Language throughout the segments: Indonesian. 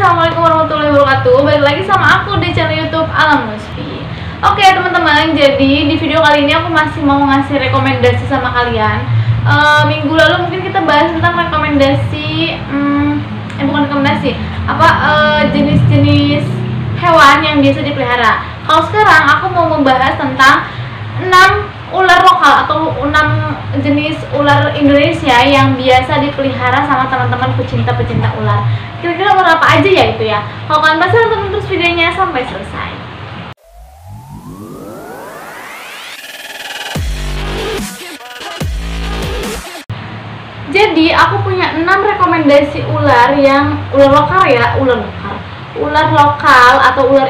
Assalamualaikum warahmatullahi wabarakatuh. Balik lagi sama aku di channel YouTube Alam Lusfi. Oke teman-teman, jadi di video kali ini aku masih mau ngasih rekomendasi sama kalian. Minggu lalu mungkin kita bahas tentang rekomendasi, bukan rekomendasi, jenis-jenis hewan yang biasa dipelihara. Kalau sekarang aku mau membahas tentang 6 ular lokal atau 6 jenis ular Indonesia yang biasa dipelihara sama teman-teman pecinta-pecinta ular. Kira-kira ular apa aja ya itu ya? Kalau kalian pasti tonton terus videonya sampai selesai. Jadi aku punya 6 rekomendasi ular yang ular lokal ya, ular lokal atau ular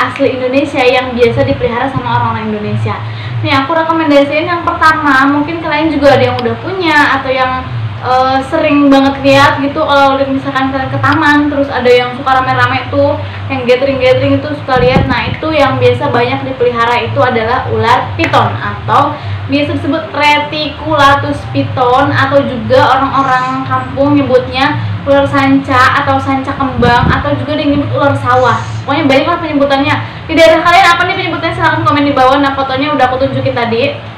asli Indonesia yang biasa dipelihara sama orang-orang Indonesia. Nih aku rekomendasiin yang pertama, mungkin kalian juga ada yang udah punya atau yang sering banget lihat gitu. Kalau misalkan kalian ke taman terus ada yang suka rame-rame tuh, yang gathering itu suka lihat. Nah itu yang biasa banyak dipelihara itu adalah ular piton atau biasa disebut Reticulatus piton, atau juga orang-orang kampung nyebutnya ular sanca atau sanca kembang, atau juga disebut ular sawah. Pokoknya banyak lah penyebutannya. Di daerah kalian apa nih penyebutannya? Silahkan komen di bawah. Nah fotonya udah aku tunjukin tadi.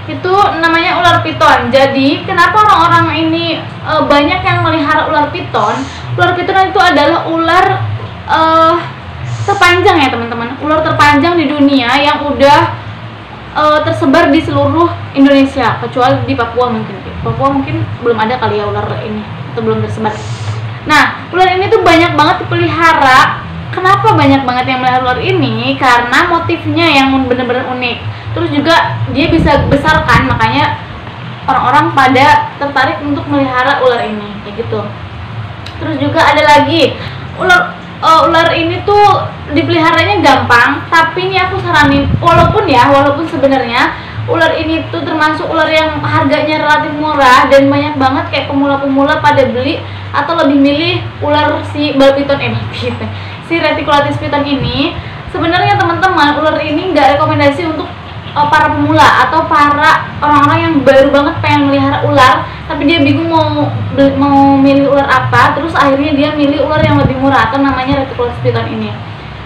Itu namanya ular piton. Jadi kenapa orang-orang ini banyak yang melihara ular piton? Ular piton itu adalah ular terpanjang ya teman-teman. Ular terpanjang di dunia yang udah tersebar di seluruh Indonesia, kecuali di Papua mungkin. Papua mungkin belum ada kali ya ular ini, atau belum tersebar. Nah, ular ini tuh banyak banget dipelihara. Kenapa banyak banget yang melihara ular ini? Karena motifnya yang bener-bener unik. Terus juga dia bisa besar kan, makanya orang-orang pada tertarik untuk melihara ular ini, kayak gitu. Terus juga ada lagi ular ini tuh dipeliharanya gampang, tapi ini aku saranin walaupun sebenarnya ular ini tuh termasuk ular yang harganya relatif murah dan banyak banget kayak pemula-pemula pada beli atau lebih milih ular si si Reticulatus piton ini. Sebenarnya teman-teman, ular ini nggak rekomendasi untuk para pemula atau para orang-orang yang baru banget pengen melihara ular tapi dia bingung mau milih ular apa, terus akhirnya dia milih ular yang lebih murah atau namanya Reticulatus piton ini.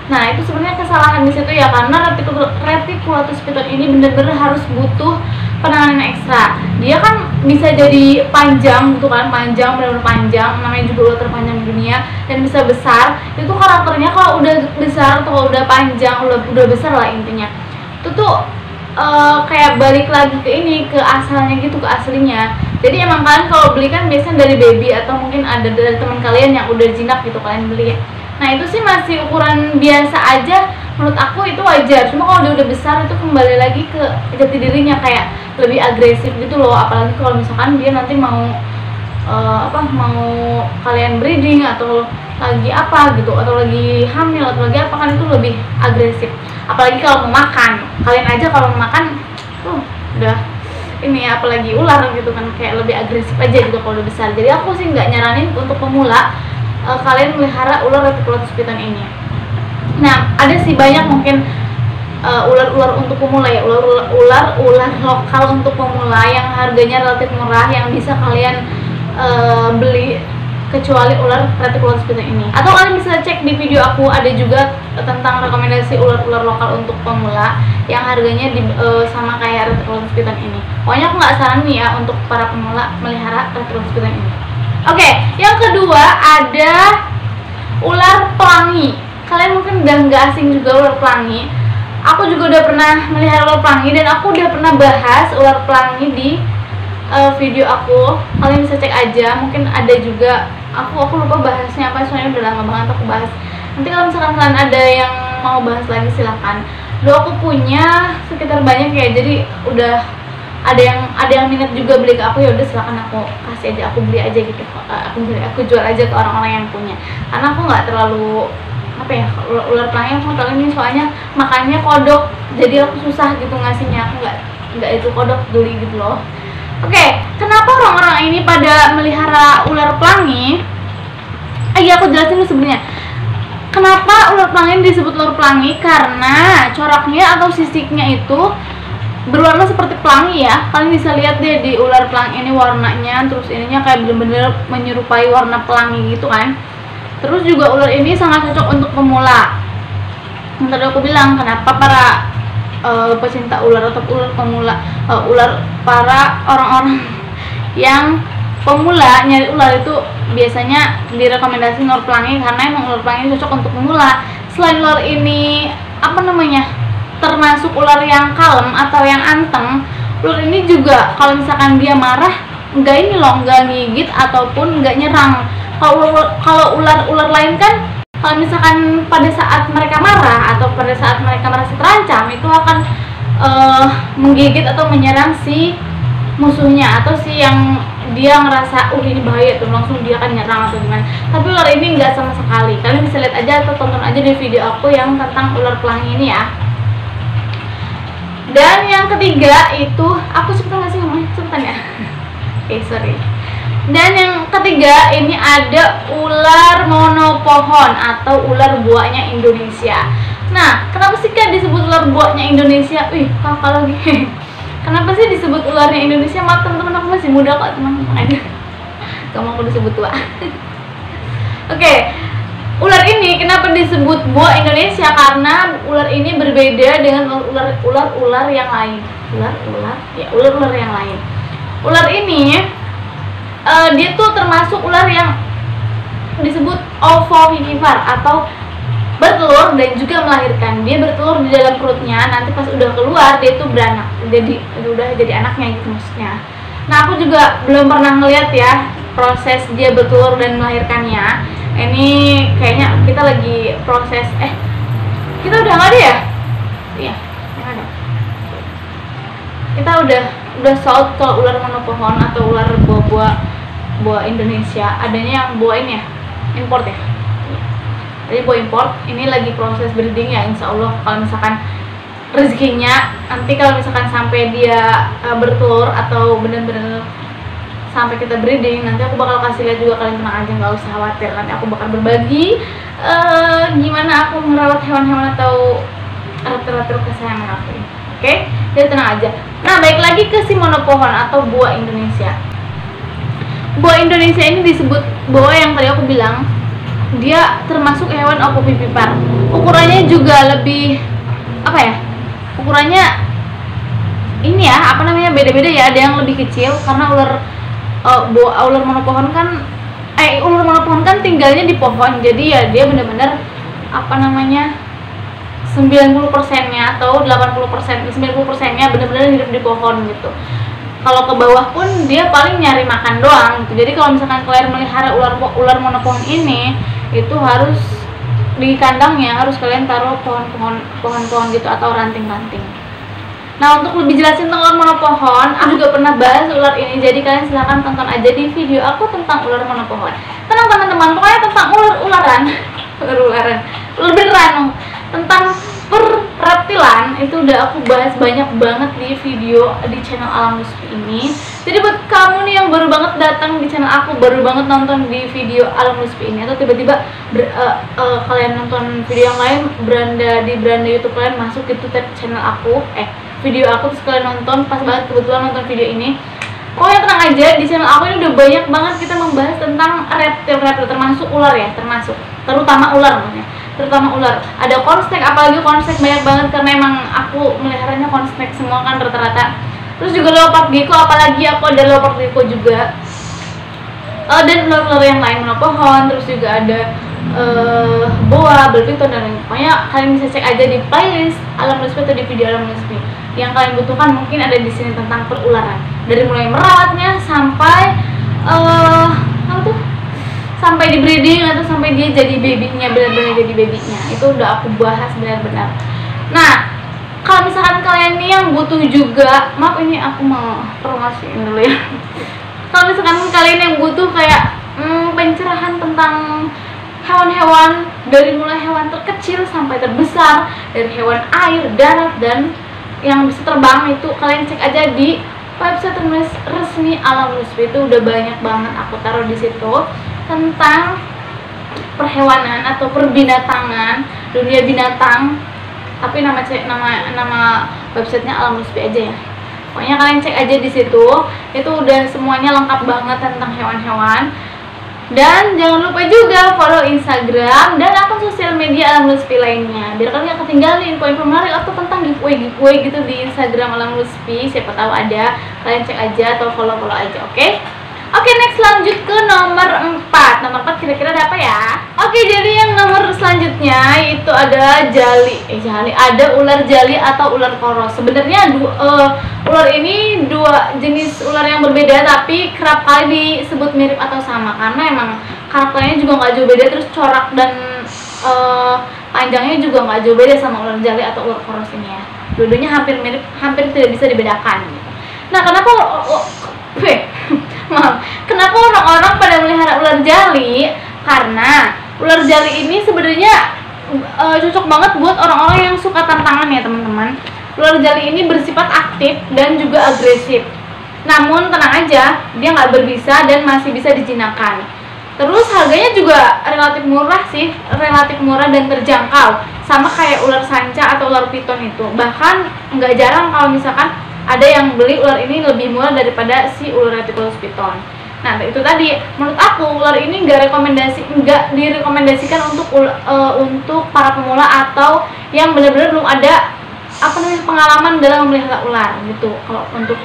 Nah itu sebenarnya kesalahan di situ ya, karena Reticulatus piton ini bener-bener harus butuh penanganan ekstra. Dia kan bisa jadi panjang gitu kan, bener-bener panjang, namanya juga ular terpanjang di dunia, dan bisa besar. Itu karakternya kalau udah besar atau kalau udah panjang, udah besar lah intinya, itu tuh kayak balik lagi ke asalnya gitu, ke aslinya. Jadi emang kalian kalau beli kan biasanya dari baby atau mungkin ada dari teman kalian yang udah jinak gitu kalian beli ya. Nah itu sih masih ukuran biasa aja, menurut aku itu wajar. Cuma kalau dia udah besar itu kembali lagi ke jati dirinya, kayak lebih agresif gitu loh. Apalagi kalau misalkan dia nanti mau mau kalian breeding atau lagi gitu, atau lagi hamil atau lagi apa, kan itu lebih agresif. Apalagi kalau mau makan, kalian aja kalau mau makan udah ini ya, apalagi ular gitu kan, kayak lebih agresif aja gitu kalau udah besar. Jadi aku sih nggak nyaranin untuk pemula kalian melihara ular Reticulatus piton ini. Nah ada sih banyak mungkin ular-ular untuk pemula ya, ular lokal untuk pemula yang harganya relatif murah yang bisa kalian beli, kecuali ular Reticulatus piton ini. Atau kalian bisa cek di video aku, ada juga tentang rekomendasi ular-ular lokal untuk pemula yang harganya sama kayak Reticulatus piton ini. Pokoknya aku nggak saranin ya untuk para pemula melihara Reticulatus piton ini. Oke, yang kedua ada ular pelangi. Kalian mungkin udah nggak asing juga ular pelangi. Aku juga udah pernah melihara ular pelangi dan aku udah pernah bahas ular pelangi di video aku. Kalian bisa cek aja, mungkin ada juga. Aku lupa bahasnya apa, soalnya udah lama banget aku bahas. Nanti kalau misalkan kalian ada yang mau bahas lagi silahkan. Dulu aku punya sekitar banyak ya, jadi udah ada yang minat juga beli ke aku, ya udah silakan aku kasih aja, aku beli aja gitu. Aku jual aja ke orang-orang yang punya. Karena aku nggak terlalu ular pelangi aku tahu ini, soalnya makannya kodok, jadi aku susah gitu ngasihnya. Aku nggak itu kodok duli gitu loh. Oke, kenapa orang-orang ini pada melihara ular pelangi? Aku jelasin dulu sebenarnya. Kenapa ular pelangi disebut ular pelangi? Karena coraknya atau sisiknya itu berwarna seperti pelangi ya. Kalian bisa lihat deh di ular pelangi ini warnanya, terus ininya kayak bener-bener menyerupai warna pelangi gitu kan. Terus juga ular ini sangat cocok untuk pemula. Yang tadi aku bilang kenapa para pecinta ular atau ular pemula, para orang-orang yang pemula nyari ular itu biasanya direkomendasi ular pelangi, karena emang ular pelangi cocok untuk pemula. Selain ular ini termasuk ular yang kalem atau yang anteng, ular ini juga kalau misalkan dia marah nggak gigit ataupun nggak nyerang. Kalau ular lain kan kalau misalkan pada saat mereka marah atau pada saat mereka merasa terancam itu akan menggigit atau menyerang si musuhnya atau si yang dia ngerasa ini bahaya tuh, langsung dia akan nyerang atau gimana. Tapi ular ini nggak sama sekali. Kalian bisa lihat aja atau tonton aja di video aku yang tentang ular pelangi ini ya. Dan yang ketiga itu aku cepetan nggak sih ngomongnya? Cepetan ya. Sorry. Dan yang ketiga ini ada ular monopohon atau ular buahnya Indonesia. Nah, kenapa sih kan disebut ular buahnya Indonesia? Kakak lagi. Kenapa sih disebut ularnya Indonesia? Maaf teman-teman, aku masih muda kok teman-teman. Kamu aku disebut tua. Oke. Ular ini kenapa disebut buah Indonesia? Karena ular ini berbeda dengan ular-ular yang lain. Ular-ular yang lain. Ular ini dia tuh termasuk ular yang disebut ovovivipar atau bertelur dan juga melahirkan. Dia bertelur di dalam perutnya, nanti pas udah keluar dia tuh beranak, udah jadi anaknya gitu maksudnya. Nah, aku juga belum pernah ngeliat ya proses dia bertelur dan melahirkannya. Ini kayaknya kita lagi proses kita udah nggak ada ya? Iya, nggak ada. Kita udah sold kalau ular monopohon atau ular buah Indonesia, adanya yang buah ini ya, import ya. Jadi buah import ini lagi proses breeding ya, insya Allah kalau misalkan rezekinya nanti kalau misalkan sampai dia bertelur atau bener-bener sampai kita breeding, nanti aku bakal kasih lihat juga, kalian tenang aja, nggak usah khawatir. Nanti aku bakal berbagi gimana aku merawat hewan-hewan atau ratu-ratu kesayangan aku ini. Oke, jadi tenang aja. Nah, balik lagi ke si monopohon atau buah Indonesia. Buah Indonesia ini disebut buah yang tadi aku bilang, dia termasuk hewan ovovivipar. Ukurannya juga lebih ukurannya ini ya, beda-beda ya. Ada yang lebih kecil karena ular monopohon kan tinggalnya di pohon. Jadi ya dia benar-benar 90%-nya atau 90%nya benar-benar hidup di pohon gitu. Kalau ke bawah pun dia paling nyari makan doang gitu. Jadi kalau misalkan kalian melihara ular monopohon ini, itu harus di kandangnya harus kalian taruh pohon-pohon gitu atau ranting-ranting. Nah, untuk lebih jelasin tentang ular monopohon, aku juga pernah bahas ular ini. Jadi kalian silahkan tonton aja di video aku tentang ular monopohon. Tenang teman-teman, pokoknya tentang ular beneran, tentang reptilan itu udah aku bahas banyak banget di video di channel Alam Luspi ini. Jadi buat kamu nih yang baru banget datang di channel aku, baru banget nonton di video Alam Luspi ini, atau tiba-tiba kalian nonton video yang lain di beranda YouTube kalian masuk gitu channel aku, video aku, terus kalian nonton, pas banget kebetulan nonton video ini. Pokoknya tenang aja, di channel aku ini udah banyak banget kita membahas tentang reptil, termasuk ular ya, terutama ular maksudnya. Terutama ular, ada konstek, apalagi konstek banyak banget karena emang aku meliharanya konstek semua kan rata-rata. Terus juga leopard gecko, apalagi aku ada leopard gecko juga. Dan ular-ular yang lain monopohon, terus juga ada boa, belpiton dan lain. Pokoknya kalian bisa cek aja di playlist Alam Luspi atau di video Alam Luspi. Yang kalian butuhkan mungkin ada di sini tentang perularan. Dari mulai merawatnya sampai sampai di breeding atau sampai dia jadi babynya, benar-benar jadi babynya, itu udah aku bahas benar-benar. Nah, kalau misalkan kalian nih yang butuh juga, maaf ini aku mau promosiin dulu ya. Kalau misalkan kalian yang butuh kayak pencerahan tentang hewan-hewan, dari mulai hewan terkecil sampai terbesar, dari hewan air, darat, dan yang bisa terbang, itu kalian cek aja di website resmi Alam Luspi. Itu udah banyak banget aku taruh di situ tentang perhewanan atau perbinatangan, dunia binatang. Tapi nama websitenya Alam Luspi aja ya. Pokoknya kalian cek aja di situ. Itu udah semuanya lengkap banget tentang hewan-hewan. Dan jangan lupa juga follow Instagram dan akun sosial media Alam Lutfi lainnya, biar kalian gak ketinggalan info-info menarik atau tentang giveaway gitu di Instagram Alam Lutfi. Siapa tahu ada, kalian cek aja atau follow aja, oke? Oke, next lanjut ke nomor 4. Nomor 4 kira-kira ada apa ya? Oke, jadi yang nomor selanjutnya itu ada ada ular jali atau ular poros. Sebenarnya ular ini dua jenis ular yang berbeda, tapi kerap kali disebut mirip atau sama karena emang karakternya juga nggak jauh beda, terus corak dan panjangnya juga nggak jauh beda sama ular jali atau ular poros ini ya. Dua-duanya hampir mirip, hampir tidak bisa dibedakan gitu. Nah, kenapa kenapa orang-orang pada melihara ular jali? Karena ular jali ini sebenarnya cocok banget buat orang-orang yang suka tantangan ya teman-teman. Ular jali ini bersifat aktif dan juga agresif. Namun tenang aja, dia nggak berbisa dan masih bisa dijinakkan. Terus harganya juga relatif murah dan terjangkau, sama kayak ular sanca atau ular piton itu. Bahkan nggak jarang kalau misalkan ada yang beli ular ini lebih murah daripada si ular Reticulus piton. Nah, itu tadi menurut aku ular ini nggak direkomendasikan untuk para pemula atau yang benar-benar belum ada pengalaman dalam memelihara ular gitu. Kalau untuk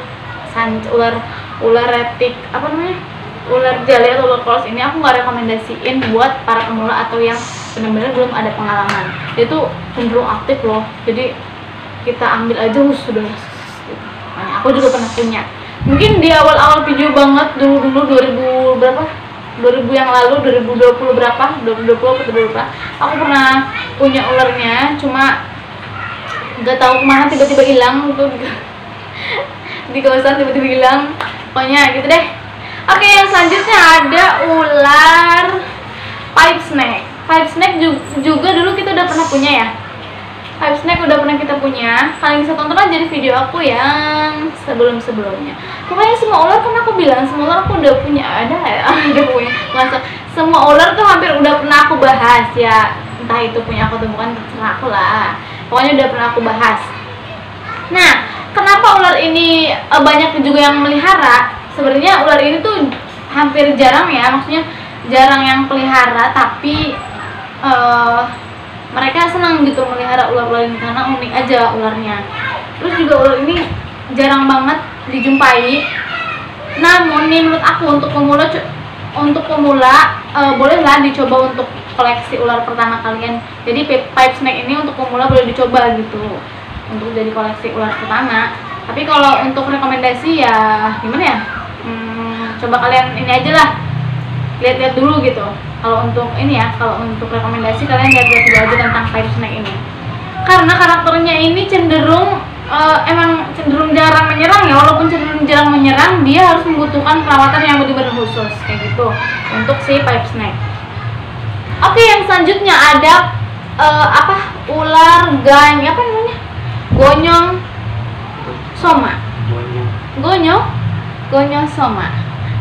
ular jali atau ular poros ini aku nggak rekomendasiin buat para pemula atau yang benar-benar belum ada pengalaman. Dia tuh cenderung aktif loh, jadi kita ambil aja sudah. Aku juga pernah punya. Mungkin di awal-awal video banget dulu 2000 yang lalu, 2020 berapa, aku pernah punya ularnya, cuma nggak tahu kemana tiba-tiba hilang tuh di kawasan, tiba-tiba hilang. Pokoknya gitu deh. Oke, yang selanjutnya ada ular pipe snake. Pipe snake juga dulu kita udah pernah punya ya. Pipe snake udah pernah kita punya. Kalian bisa tonton aja di video aku yang sebelum-sebelumnya. Pokoknya semua ular, kan aku bilang semua ular aku udah punya. Udah punya. Semua ular tuh hampir udah pernah aku bahas ya. Entah itu punya aku atau bukan, terserah aku lah. Pokoknya udah pernah aku bahas. Nah, kenapa ular ini banyak juga yang melihara? Sebenarnya ular ini tuh hampir jarang ya, maksudnya jarang yang pelihara, tapi mereka senang gitu melihara ular-ular ini karena unik aja ularnya. Terus juga ular ini jarang banget dijumpai. Namun nih menurut aku untuk pemula bolehlah dicoba untuk koleksi ular pertama kalian. Jadi pipe snake ini untuk pemula boleh dicoba gitu untuk jadi koleksi ular pertama. Tapi kalau untuk rekomendasi ya gimana ya? Coba kalian ini aja lah, lihat-lihat dulu gitu. Kalau untuk rekomendasi kalian lihat-lihat dulu aja tentang pipe snake ini. Karena karakternya ini cenderung jarang menyerang ya. Walaupun cenderung jarang menyerang, dia harus membutuhkan perawatan yang benar-benar khusus kayak gitu untuk si pipe snake. Oke, yang selanjutnya ada ular gonyong soma. Gonyong soma.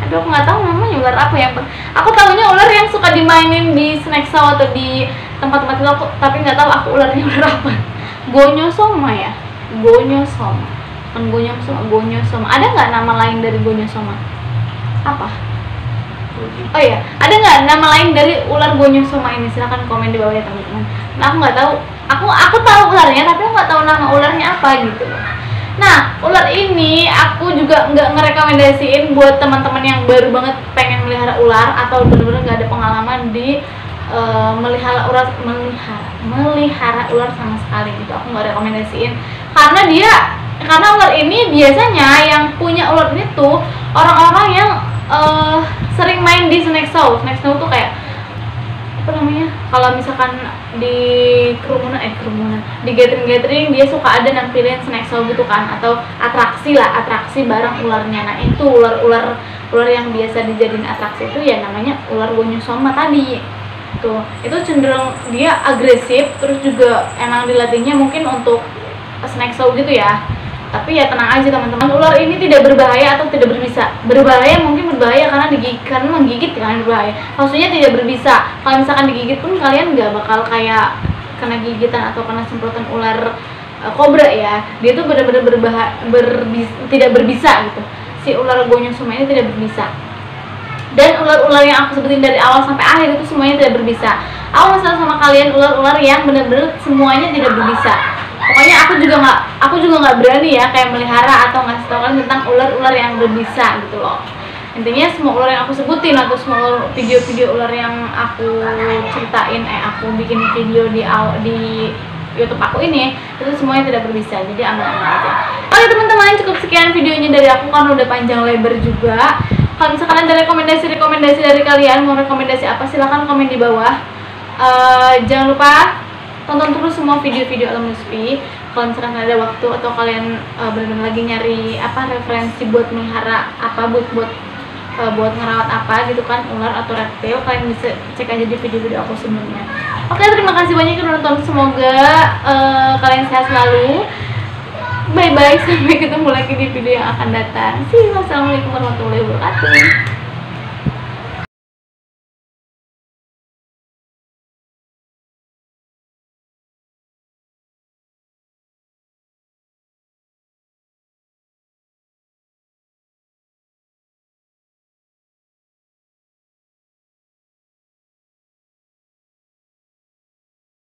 Aduh, aku nggak tahu namanya ular apa yang. Aku tahunya ular yang suka dimainin di snack show atau di tempat-tempat itu, tapi nggak tahu aku ularnya ular apa. Gonyosoma ya. Gonyosoma. Kan gonyosoma. Ada nggak nama lain dari gonyosoma? Apa? Oh iya, ada nggak nama lain dari ular gonyosoma ini? Silahkan komen di bawah ya teman-teman. Nah, aku nggak tahu. Aku tahu ularnya, tapi aku nggak tahu nama ularnya apa gitu. Nah, ular ini aku juga nggak ngerekomendasiin buat teman-teman yang baru banget pengen melihara ular atau benar-benar nggak ada pengalaman di melihara ular sama sekali gitu. Aku nggak rekomendasiin karena ular ini biasanya yang punya ular ini tuh orang-orang yang sering main di snack show. Snack show tuh kayak kalau misalkan di kerumunan di gathering dia suka ada nampilin snack show gitu kan, atau atraksi barang ularnya. Nah, itu ular yang biasa dijadiin atraksi itu ya namanya ular gonyosoma tadi. Itu cenderung dia agresif, terus juga emang dilatihnya mungkin untuk snack show gitu ya. Tapi ya tenang aja teman-teman, ular ini tidak berbahaya atau tidak berbisa. Mungkin berbahaya karena menggigit kan berbahaya. Maksudnya tidak berbisa. Kalau misalkan digigit pun kalian nggak bakal kayak kena gigitan atau kena semprotan ular kobra ya. Dia tuh benar-benar tidak berbisa gitu. Si ular gonyosoma ini tidak berbisa. Dan ular-ular yang aku sebutin dari awal sampai akhir itu semuanya tidak berbisa. Aku masalah sama kalian ular-ular yang bener-bener semuanya tidak berbisa. Pokoknya aku juga nggak berani ya kayak melihara atau ngasih tau kalian tentang ular-ular yang berbisa gitu loh. Intinya semua ular yang aku sebutin atau semua video-video ular yang aku ceritain, aku bikin video di YouTube aku ini, itu semuanya tidak berbisa, jadi aman-aman aja. Oke teman-teman, cukup sekian videonya dari aku karena udah panjang lebar juga. Kalau misalkan ada rekomendasi dari kalian, mau rekomendasi apa silahkan komen di bawah. Jangan lupa tonton terus semua video-video Alam Lutfi. Kalau misalkan ada waktu atau kalian benar-benar lagi nyari referensi buat melihara buat ngerawat apa gitu kan, ular atau reptil, kalian bisa cek aja di video-video aku sebelumnya. Oke, terima kasih banyak yang udah nonton, semoga kalian sehat selalu. Bye bye, sampai ketemu lagi di video yang akan datang. See you, wassalamualaikum warahmatullahi wabarakatuh.